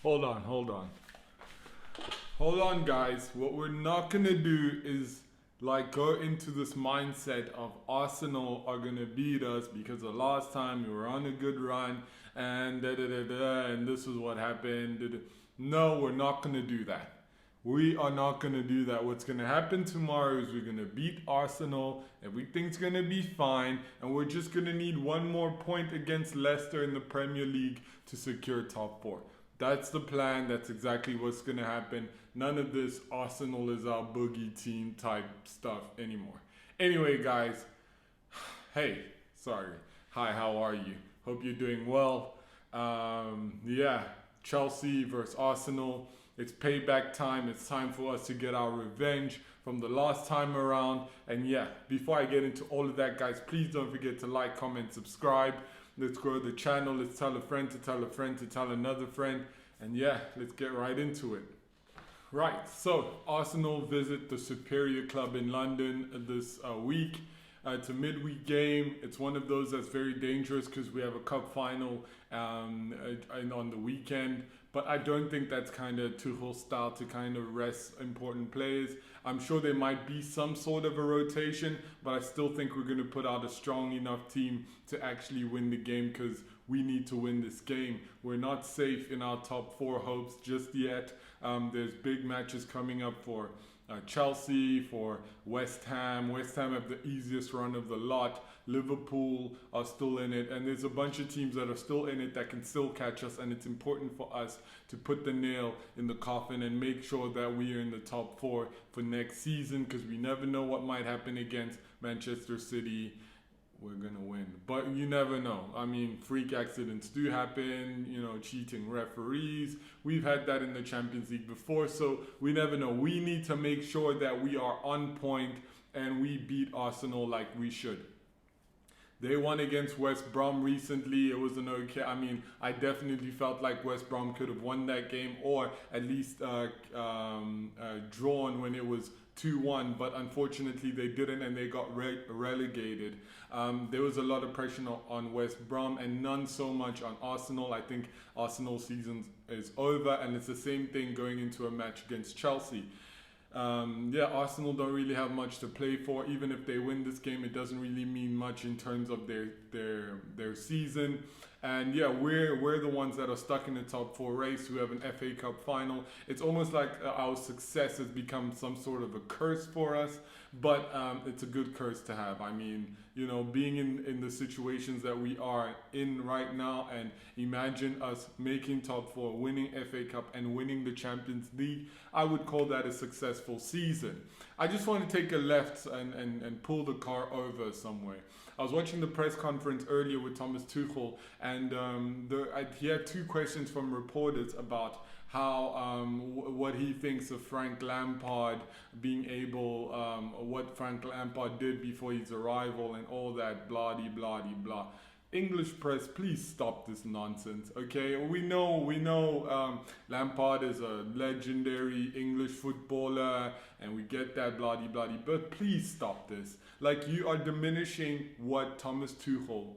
Hold on, hold on. Hold on, guys. What we're not going to do is like go into this mindset of Arsenal are going to beat us because the last time we were on a good run and da da da da and this is what happened. Da, da. No, we're not going to do that. We are not going to do that. What's going to happen tomorrow is we're going to beat Arsenal. Everything's going to be fine. And we're just going to need one more point against Leicester in the Premier League to secure top four. That's the plan. That's exactly what's going to happen. None of this Arsenal is our boogie team type stuff anymore. Anyway, guys. Hey, sorry. Hi, how are you? Hope you're doing well. Yeah, Chelsea versus Arsenal. It's payback time. It's time for us to get our revenge from the last time around. And yeah, before I get into all of that, guys, please don't forget to like, comment, subscribe. Let's grow the channel. Let's tell a friend to tell a friend to tell another friend. And yeah, let's get right into it. Right, so Arsenal visit the superior club in London this week. It's a midweek game. It's one of those that's very dangerous because we have a cup final on the weekend. But I don't think that's kind of Tuchel's style to kind of rest important players. I'm sure there might be some sort of a rotation, but I still think we're going to put out a strong enough team to actually win the game because we need to win this game. We're not safe in our top four hopes just yet. There's big matches coming up for Chelsea, for West Ham. West Ham have the easiest run of the lot. Liverpool are still in it, and there's a bunch of teams that are still in it that can still catch us, and it's important for us to put the nail in the coffin and make sure that we are in the top four for next season, because we never know what might happen against Manchester City. We're gonna win, but you never know. I mean, freak accidents do happen, cheating referees. We've had that in the Champions League before, so we never know. We need to make sure that we are on point and we beat Arsenal like we should. They won against West Brom recently. It was an okay. I mean, I definitely felt like West Brom could have won that game or at least drawn when it was 2-1, but unfortunately they didn't and they got relegated. There was a lot of pressure on West Brom and none so much on Arsenal. I think Arsenal's season is over and it's the same thing going into a match against Chelsea. Arsenal don't really have much to play for. Even if they win this game, it doesn't really mean much in terms of their season. And yeah, we're the ones that are stuck in the top four race who have an FA Cup final. It's almost like our success has become some sort of a curse for us, but it's a good curse to have. I mean, being in the situations that we are in right now, and imagine us making top four, winning FA Cup and winning the Champions League, I would call that a successful season. I just want to take a left and pull the car over somewhere. I was watching the press conference earlier with Thomas Tuchel, and he had two questions from reporters about how what he thinks of Frank Lampard being able, what Frank Lampard did before his arrival and all that blah. English press, please stop this nonsense, okay? We know Lampard is a legendary English footballer and we get that blah, but please stop this. Like, you are diminishing what Thomas Tuchel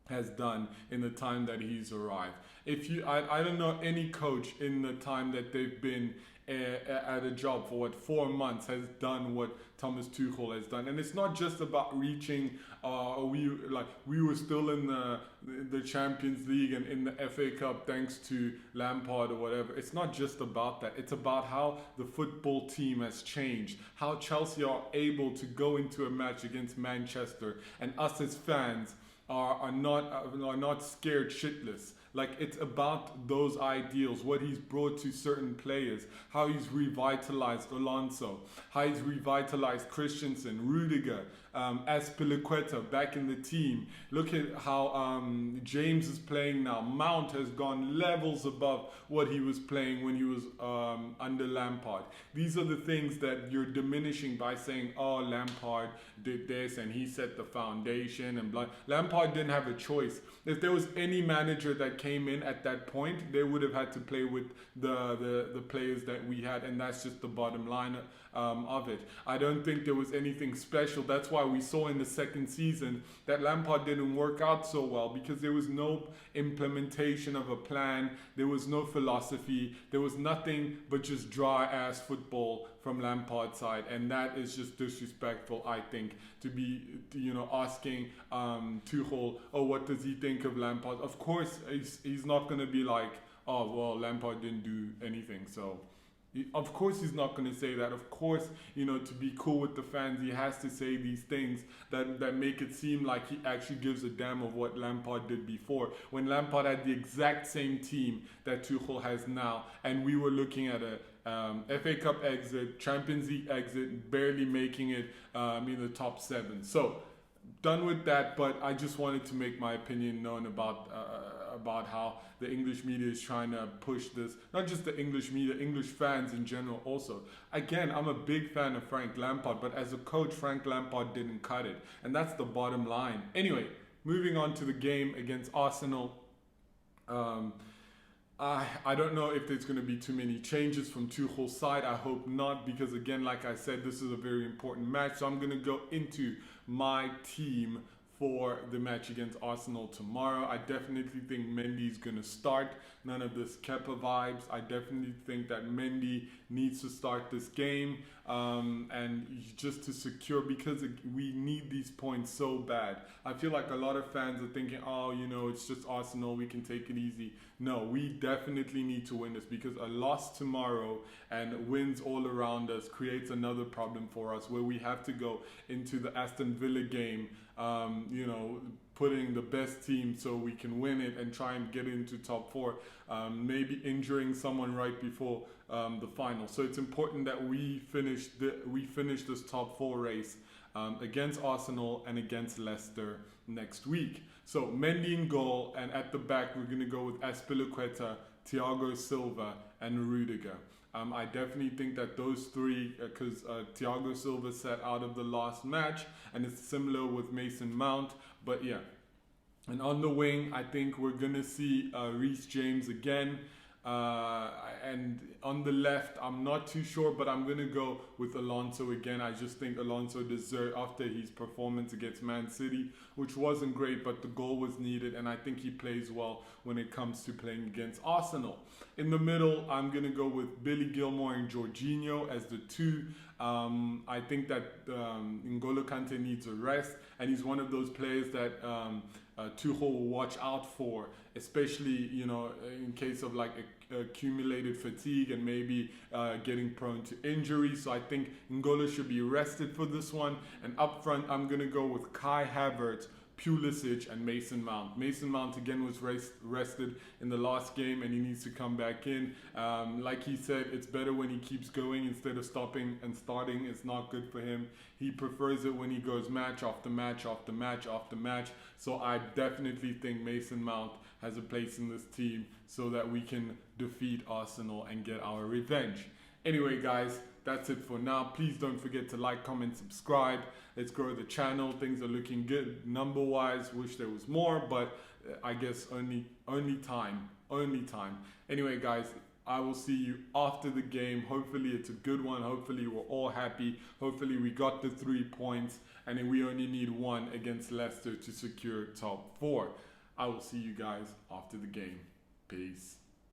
has done in the time that he's arrived. I don't know any coach in the time that they've been at a job for 4 months has done what Thomas Tuchel has done. And it's not just about reaching we were still in the Champions League and in the FA Cup thanks to Lampard or whatever. It's not just about that. It's about how the football team has changed, how Chelsea are able to go into a match against Manchester and us as fans are not scared shitless. Like, it's about those ideals, what he's brought to certain players, how he's revitalized Alonso, how he's revitalized Christensen, Rudiger, Azpilicueta back in the team. Look at how James is playing now. Mount has gone levels above what he was playing when he was under Lampard. These are the things that you're diminishing by saying, oh, Lampard did this and he set the foundation and blah. Lampard didn't have a choice. If there was any manager that came in at that point, they would have had to play with the players that we had, and that's just the bottom line of it. I don't think there was anything special. That's why why we saw in the second season that Lampard didn't work out so well, because there was no implementation of a plan, there was no philosophy, there was nothing but just dry ass football from Lampard's side, and that is just disrespectful, I think, to be, you know, asking Tuchel, oh, what does he think of Lampard? Of course, he's not going to be like, oh, well, Lampard didn't do anything, so of course he's not going to say that. Of course, you know, to be cool with the fans, he has to say these things that make it seem like he actually gives a damn of what Lampard did before, when Lampard had the exact same team that Tuchel has now, and we were looking at a FA Cup exit, Champions League exit, barely making it in the top 7. So done with that, but I just wanted to make my opinion known about how the English media is trying to push this. Not just the English media, English fans in general also. Again, I'm a big fan of Frank Lampard, but as a coach, Frank Lampard didn't cut it. And that's the bottom line. Anyway, moving on to the game against Arsenal. I don't know if there's going to be too many changes from Tuchel's side. I hope not, because again, like I said, this is a very important match. So I'm going to go into my team for the match against Arsenal tomorrow. I definitely think Mendy's going to start. None of this Kepa vibes. I definitely think that Mendy needs to start this game, and just to secure, because we need these points so bad. I feel like a lot of fans are thinking, oh, you know, it's just Arsenal, we can take it easy. No, we definitely need to win this, because a loss tomorrow and wins all around us creates another problem for us, where we have to go into the Aston Villa game, you know, putting the best team so we can win it and try and get into top 4, maybe injuring someone right before the final. So it's important that we finish this top 4 race against Arsenal and against Leicester next week. So Mendy in goal, and at the back we're going to go with Azpilicueta, Thiago Silva and Rudiger. I definitely think that those three, because Thiago Silva sat out of the last match, and it's similar with Mason Mount, but yeah. And on the wing, I think we're going to see Reece James again. And on the left, I'm not too sure, but I'm going to go with Alonso again. I just think Alonso deserved, after his performance against Man City, which wasn't great, but the goal was needed, and I think he plays well when it comes to playing against Arsenal. In the middle, I'm going to go with Billy Gilmour and Jorginho as the 2. I think that N'Golo Kante needs a rest, and he's one of those players that Tuchel will watch out for, especially, you know, in case of like accumulated fatigue and maybe getting prone to injury. So I think N'Golo should be rested for this one. And up front, I'm going to go with Kai Havertz, Pulisic and Mason Mount. Mason Mount again was rested in the last game, and he needs to come back in. Like he said, it's better when he keeps going instead of stopping and starting. It's not good for him. He prefers it when he goes match after match after match after match. So I definitely think Mason Mount has a place in this team so that we can defeat Arsenal and get our revenge. Anyway, guys, that's it for now. Please don't forget to like, comment, subscribe. Let's grow the channel. Things are looking good number-wise. Wish there was more, but I guess only time. Anyway, guys, I will see you after the game. Hopefully it's a good one. Hopefully we're all happy. Hopefully we got the 3 points, and then we only need 1 against Leicester to secure top 4. I will see you guys after the game. Peace.